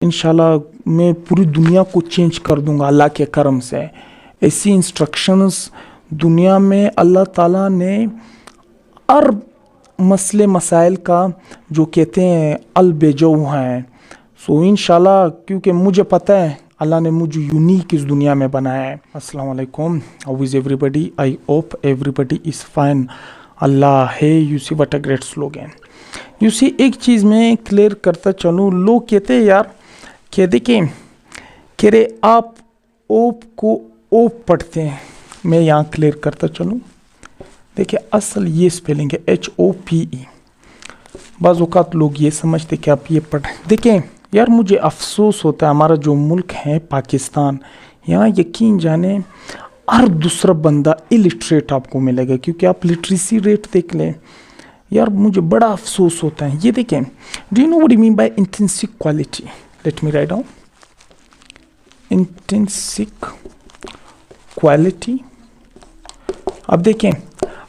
इंशाल्लाह मैं पूरी दुनिया को चेंज कर दूंगा अल्लाह के करम से। ऐसी इंस्ट्रक्शंस दुनिया में अल्लाह ताला ने हर मसले मसाइल का जो कहते हैं अलबेजो हैं। सो इंशाल्लाह क्योंकि मुझे पता है अल्लाह ने मुझे यूनिक इस दुनिया में बनाया है। अस्सलाम वालेकुम, how is everybody, I hope everybody is fine. Allah है, you see what a great slogan. You see एक चीज़ मैं क्लियर करता चलूँ, लोग कहते हैं यार कि देखिए कह रहे आप ओप को ओप पढ़ते हैं, मैं यहाँ क्लियर करता चलूँ। देखिए असल ये स्पेलिंग है HOPE। बाज़ औक़ात लोग ये समझते कि आप ये पढ़। देखिए यार मुझे अफसोस होता है, हमारा जो मुल्क है पाकिस्तान, यहाँ यकीन जाने हर दूसरा बंदा इलिटरेट आपको मिलेगा, क्योंकि आप लिटरेसी रेट देख लें यार, मुझे बड़ा अफसोस होता है। ये देखें, do you know what I mean by intrinsic quality? Let me write down intrinsic quality. अब देखें,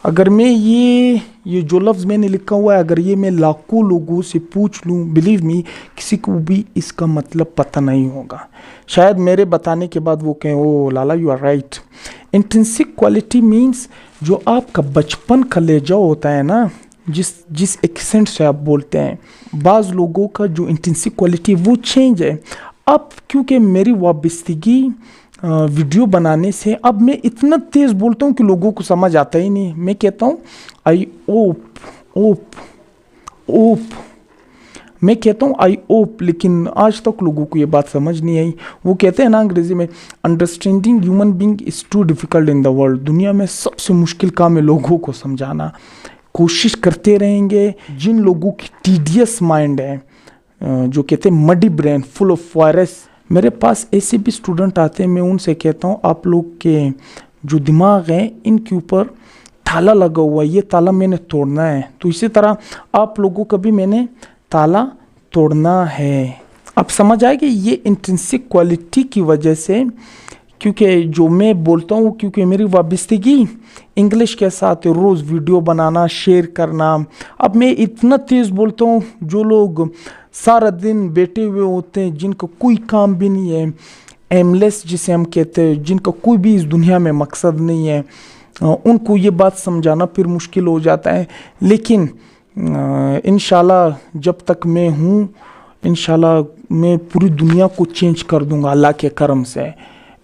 अगर मैं ये जो लफ्ज़ मैंने लिखा हुआ है, अगर ये मैं लाखों लोगों से पूछ लूँ, बिलीव मी किसी को भी इसका मतलब पता नहीं होगा। शायद मेरे बताने के बाद वो कहें ओ लाला you are right. Intrinsic quality means जो आपका बचपन का लहजा होता है ना, जिस एक्सेंट से आप बोलते हैं, बाज़ लोगों का जो इंट्रिंसिक क्वालिटी वो चेंज है। अब क्योंकि मेरी वाबस्तगी वीडियो बनाने से अब मैं इतना तेज़ बोलता हूँ कि लोगों को समझ आता ही नहीं। मैं कहता हूँ आई ओप ओप ओप, मैं कहता हूँ आई ओप, लेकिन आज तक लोगों को ये बात समझ नहीं आई। वो कहते हैं ना अंग्रेज़ी में, understanding human being is too difficult in the world. दुनिया में सबसे मुश्किल काम है लोगों को समझाना। कोशिश करते रहेंगे। जिन लोगों की टीडियस माइंड है, जो कहते हैं muddy brain full of virus, मेरे पास ऐसे भी स्टूडेंट आते हैं, मैं उनसे कहता हूँ आप लोग के जो दिमाग हैं इनके ऊपर ताला लगा हुआ है, ये ताला मैंने तोड़ना है। तो इसी तरह आप लोगों का भी मैंने ताला तोड़ना है। अब समझ आए कि ये इंट्रिंसिक क्वालिटी की वजह से, क्योंकि जो मैं बोलता हूँ, क्योंकि मेरी वाबस्तगी इंग्लिश के साथ रोज़ वीडियो बनाना, शेयर करना। अब मैं इतना तेज़ बोलता हूँ, जो लोग सारा दिन बैठे हुए होते हैं, जिनका कोई काम भी नहीं है, एमलेस जिसे हम कहते हैं, जिनका कोई भी इस दुनिया में मकसद नहीं है, उनको ये बात समझाना फिर मुश्किल हो जाता है। लेकिन इंशाल्लाह जब तक मैं हूँ, इंशाल्लाह मैं पूरी दुनिया को चेंज कर दूँगा अल्लाह के करम से।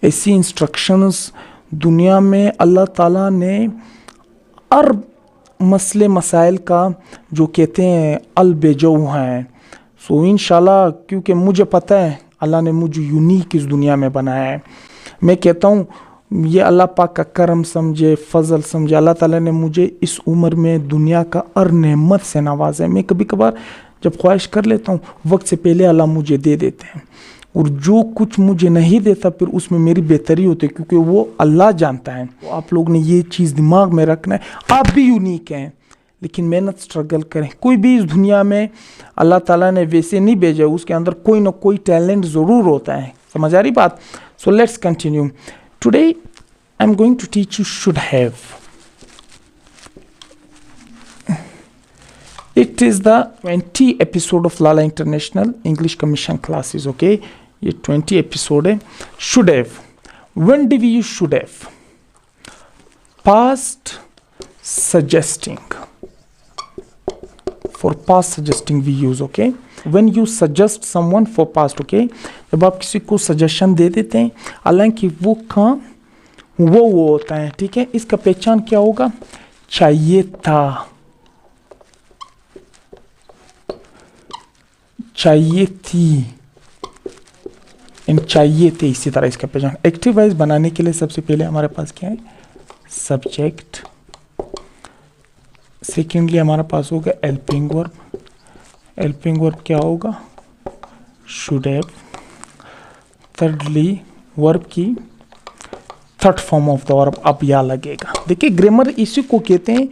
ऐसी इंस्ट्रक्शंस दुनिया में अल्लाह ताला ने हर मसले मसाइल का जो कहते हैं अलबेजो हैं। सो इंशाल्लाह क्योंकि मुझे पता है अल्लाह ने मुझे यूनिक इस दुनिया में बनाया है। मैं कहता हूँ ये अल्लाह पाक का करम समझे, फ़ज़ल समझे। अल्लाह ताला ने मुझे इस उम्र में दुनिया का हर नेमत से नवाजा है। मैं कभी कभार जब ख्वाहिश कर लेता हूँ, वक्त से पहले अल्लाह मुझे दे देते हैं, और जो कुछ मुझे नहीं देता फिर उसमें मेरी बेहतरी होती है, क्योंकि वो अल्लाह जानता है। तो आप लोग ने ये चीज़ दिमाग में रखना है, आप भी यूनिक हैं, लेकिन मेहनत स्ट्रगल करें। कोई भी इस दुनिया में अल्लाह ताला ने वैसे नहीं भेजा, उसके अंदर कोई ना कोई टैलेंट ज़रूर होता है। समझ आ रही बात? So let's continue. Today I am going to teach you should have. It is the 20 episode of Lala International English Commission classes, okay? ये 20 episode है। Should have. When do we use should have? Past suggesting. For past suggesting we use, okay? When you suggest someone for past, okay? जब आप किसी को suggestion दे देते हैं, हालांकि वो काम वो होता है, ठीक है? इसका पहचान क्या होगा? चाहिए था, चाहिए थी, एंड चाहिए थे। इसी तरह इसका पहचान। एक्टिव वॉइस बनाने के लिए सबसे पहले हमारे पास क्या है? सब्जेक्ट। सेकेंडली हमारे पास होगा हेल्पिंग वर्ब। हेल्पिंग वर्ब क्या होगा? Should have. थर्डली वर्ब की third form of the verb अब या लगेगा। देखिए ग्रामर इसी को कहते हैं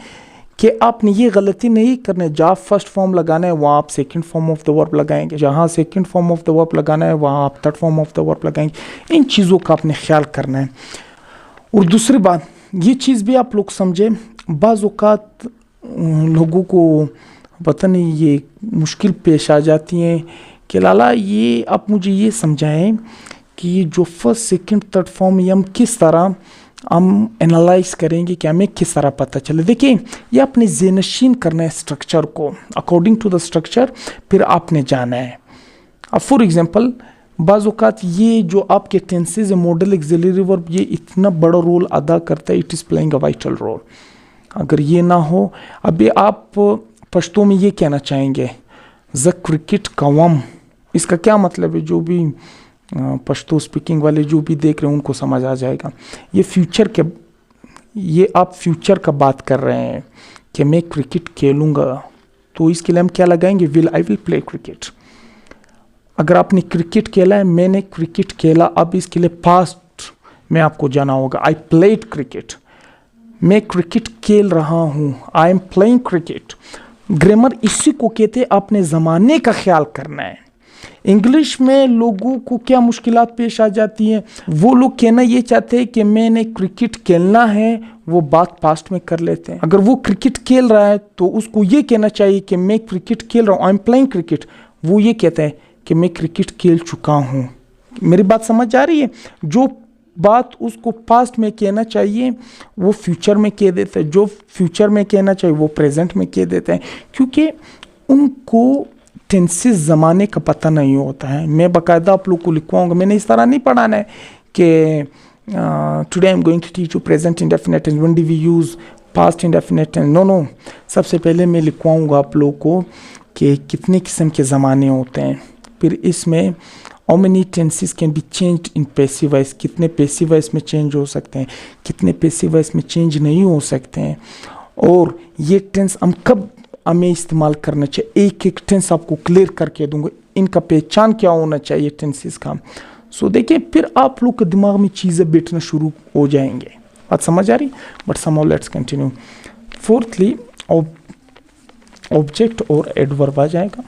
कि आपने ये गलती नहीं करना है, जहाँ फर्स्ट फॉर्म लगाना है वहाँ आप second form of the verb लगाएंगे, जहाँ second form of the verb लगाना है वहाँ आप third form of the verb लगाएंगे। इन चीज़ों का आपने ख्याल करना है। और दूसरी बात, ये चीज़ भी आप लोग समझे, बाज़ औक़ात लोगों को पता नहीं ये मुश्किल पेश आ जाती हैं कि लाला ये आप मुझे ये समझाएं कि जो फर्स्ट सेकंड थर्ड फॉर्म ये हम किस तरह हम एनालाइज करेंगे कि हमें किस तरह पता चले। देखिए ये आपने ज़ेनशीन करना है स्ट्रक्चर को, अकॉर्डिंग टू द स्ट्रक्चर फिर आपने जाना है। अब फॉर एग्जांपल बाज़ औक़ात ये जो आपके टेंसेज है मॉडल एक्सिलरी वर्ब ये इतना बड़ा रोल अदा करता है, it is playing a vital role. अगर ये ना हो, अभी आप पश्तो में ये कहना चाहेंगे ज क्रिकेट कवम, इसका क्या मतलब है? जो भी पश्तो स्पीकिंग वाले जो भी देख रहे हैं उनको समझ आ जाएगा। ये आप फ्यूचर का बात कर रहे हैं कि मैं क्रिकेट खेलूँगा, तो इसके लिए हम क्या लगाएंगे? I will play cricket. अगर आपने क्रिकेट खेला है, मैंने क्रिकेट खेला, अब इसके लिए पास्ट में आपको जाना होगा। आई प्लेड क्रिकेट, मैं क्रिकेट खेल रहा हूँ, I am playing cricket. Grammar इसी को कहते हैं अपने ज़माने का ख्याल करना है। इंग्लिश में लोगों को क्या मुश्किलात पेश आ जाती हैं, वो लोग कहना ये चाहते हैं कि मैंने क्रिकेट खेलना है, वो बात पास्ट में कर लेते हैं। अगर वो क्रिकेट खेल रहा है तो उसको ये कहना चाहिए कि मैं क्रिकेट खेल रहा हूँ, आई एम प्लेइंग क्रिकेट। वो ये कहता है कि मैं क्रिकेट खेल चुका हूँ। मेरी बात समझ आ रही है? जो बात उसको पास्ट में कहना चाहिए वो फ्यूचर में कह देता है, जो फ्यूचर में कहना चाहिए वो प्रेजेंट में कह देते हैं, क्योंकि उनको टेंसेस ज़माने का पता नहीं होता है। मैं बाकायदा आप लोग को लिखवाऊँगा, मैंने इस तरह नहीं पढ़ाना है कि today I am going to teach you present indefinite tense, when do we use past indefinite tense. No, सबसे पहले मैं लिखवाऊँगा आप लोग को कि कितने किस्म के ज़माने होते हैं, फिर इसमें how many tenses can be changed in passive voice, कितने पैसिव वॉइस में चेंज हो सकते हैं, कितने पैसिव वॉइस में चेंज नहीं हो सकते हैं, और ये टेंस हम कब हमें इस्तेमाल करना चाहिए। एक एक टेंस आपको क्लियर करके दूंगा, इनका पहचान क्या होना चाहिए टेंसेस का। सो देखिए फिर आप लोग के दिमाग में चीज़ें बैठना शुरू हो जाएंगे। बात समझ आ रही? But somehow let's continue. Fourthly object और एडवर्ब आ जाएगा।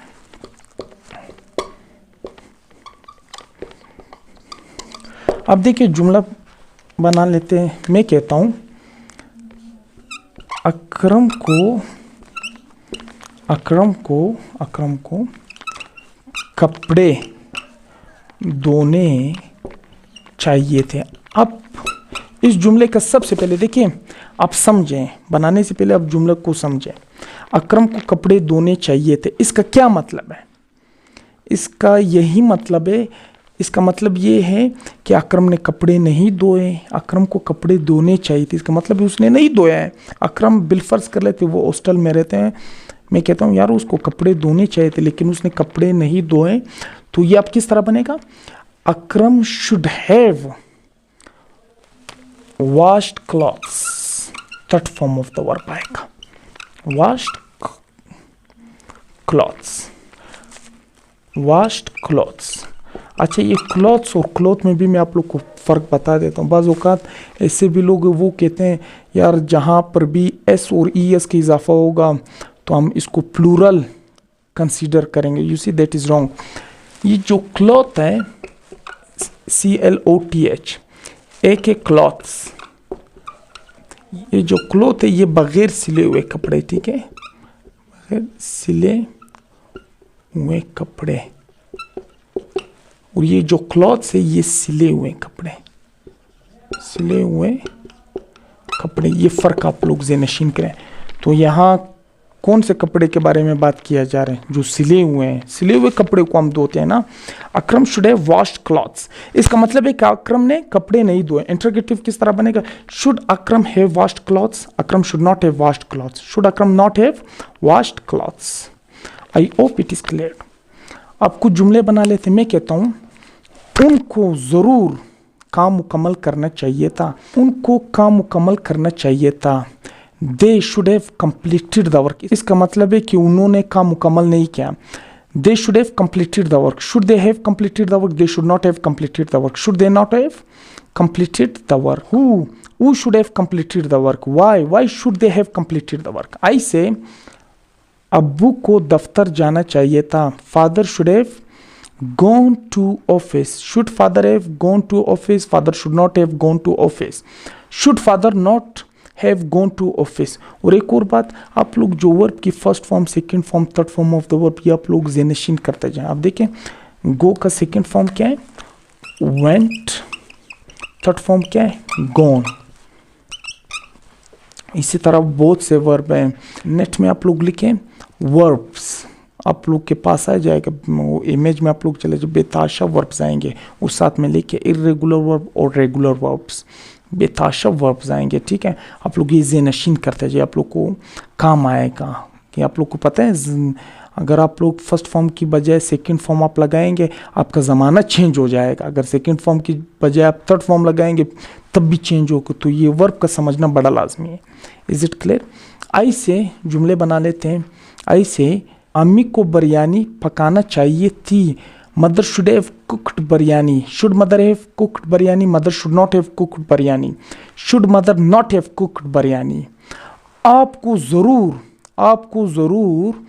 अब देखिए जुमला बना लेते हैं। मैं कहता हूँ अकरम को कपड़े धोने चाहिए थे। अब इस जुमले का सबसे पहले देखिए आप समझें, बनाने से पहले आप जुमले को समझें। अकरम को कपड़े धोने चाहिए थे, इसका क्या मतलब है? इसका यही मतलब है, इसका मतलब ये है कि अकरम ने कपड़े नहीं धोए, अकरम को कपड़े धोने चाहिए थे, इसका मतलब उसने नहीं धोया है। अकरम बिलफर्ज कर लेते, वो हॉस्टल में रहते हैं, मैं कहता हूँ यार उसको कपड़े धोने चाहिए थे लेकिन उसने कपड़े नहीं धोए, तो ये अब किस तरह बनेगा? Akram should have washed clothes, third form of the verb आएगा, वॉश्ड क्लॉथ्स। अच्छा ये क्लॉथ्स और क्लॉथ में भी मैं आप लोग को फ़र्क बता देता हूँ। बाज़ औक़ात ऐसे भी लोग वो कहते हैं यार जहाँ पर भी एस और ई एस का इजाफा होगा तो हम इसको प्लूरल कंसीडर करेंगे। You see that is wrong. ये जो क्लॉथ है CLOTH, एक क्लॉथ्स, ये जो क्लॉथ है ये बग़ैर सिले हुए कपड़े, ठीक है, बग़ैर सिले हुए कपड़े, और ये जो क्लॉथ्स है ये सिले हुए कपड़े, ये फ़र्क आप लोग ज़ेनशीन करें। तो यहाँ कौन से कपड़े के बारे में बात किया जा रहा है? जो सिले हुए हैं, सिले हुए कपड़े को हम धोते हैं ना। अकरम शुड हैव वॉश्ड क्लॉथ्स, इसका मतलब है कि अकरम ने कपड़े नहीं धोए। इंटरोगेटिव किस तरह बनेगा? Should Akram have washed clothes, Akram should not have washed clothes, should Akram not have washed clothes. I hope it is clear. आप कुछ जुमले बना लेते। मैं कहता हूँ उनको ज़रूर काम मुकम्मल करना चाहिए था, उनको काम मुकम्मल करना चाहिए था। They should have completed the work, इसका मतलब है कि उन्होंने काम मुकम्मल नहीं किया। They should have completed the work, should they have completed the work, they should not have completed the work, should they not have completed the work. Who should have completed the work, why should they have completed the work. I say अब्बू को दफ्तर जाना चाहिए था। Father should have gone to office, should father have gone to office, father should not have gone to office, should father not have gone to office. और एक और बात, आप लोग जो वर्ब की first form, second form, third form of the verb, ये आप लोग जेनेशन करते जाएं। आप देखें गो का सेकंड फॉर्म क्या है, वेंट, थर्ड फॉर्म क्या है, गॉन। इसी तरह बहुत से वर्ब हैं। नेट में आप लोग लिखें वर्ब्स, आप लोग के पास आ जाएगा, इमेज में आप लोग चले जो बेताशा वर्ब्स आएंगे, उस साथ में लिखे इरेगुलर वर्ब और रेगुलर वर्ब्स, बेताशा वर्ब्स आएंगे। ठीक है, आप लोग ये ज़ेनशीन करते जाइए, आप लोग को काम आएगा। कि आप लोग को पता है अगर आप लोग फर्स्ट फॉर्म की बजाय सेकंड फॉर्म आप लगाएंगे, आपका ज़माना चेंज हो जाएगा। अगर सेकंड फॉर्म की बजाय आप थर्ड फॉर्म लगाएंगे तब भी चेंज होगा। तो ये वर्ब का समझना बड़ा लाजमी है। Is it clear? आई से जुमले बना लेते हैं। आई से अम्मी को बिरयानी पकाना चाहिए थी। Mother should have cooked biryani. Should mother have cooked biryani, mother should not have cooked biryani. Should mother not have cooked biryani. आपको ज़रूर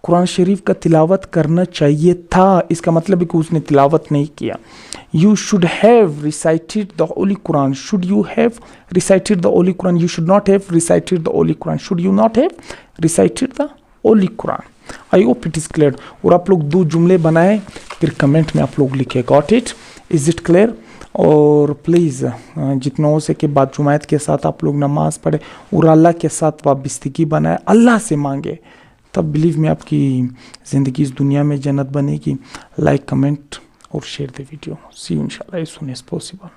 कुरान शरीफ का तिलावत करना चाहिए था। इसका मतलब है कि उसने तिलावत नहीं किया। You should have recited the Holy Quran. Should you have recited the Holy Quran? You should not have recited the Holy Quran. Should you not have recited the Holy Quran? I hope it is clear. और आप लोग 2 जुमले बनाए, फिर comment में आप लोग लिखे got it, is it clear. और प्लीज़ जितना हो सके बाजुमायत के साथ आप लोग नमाज़ पढ़े और अल्लाह के साथ वाबस्तगी बनाए, अल्लाह से मांगे, तब बिलीव में आपकी ज़िंदगी इस दुनिया में जन्नत बनेगी। लाइक, कमेंट और share the video. See you इंशाल्लाह एज़ सून एज़ पॉसिबल।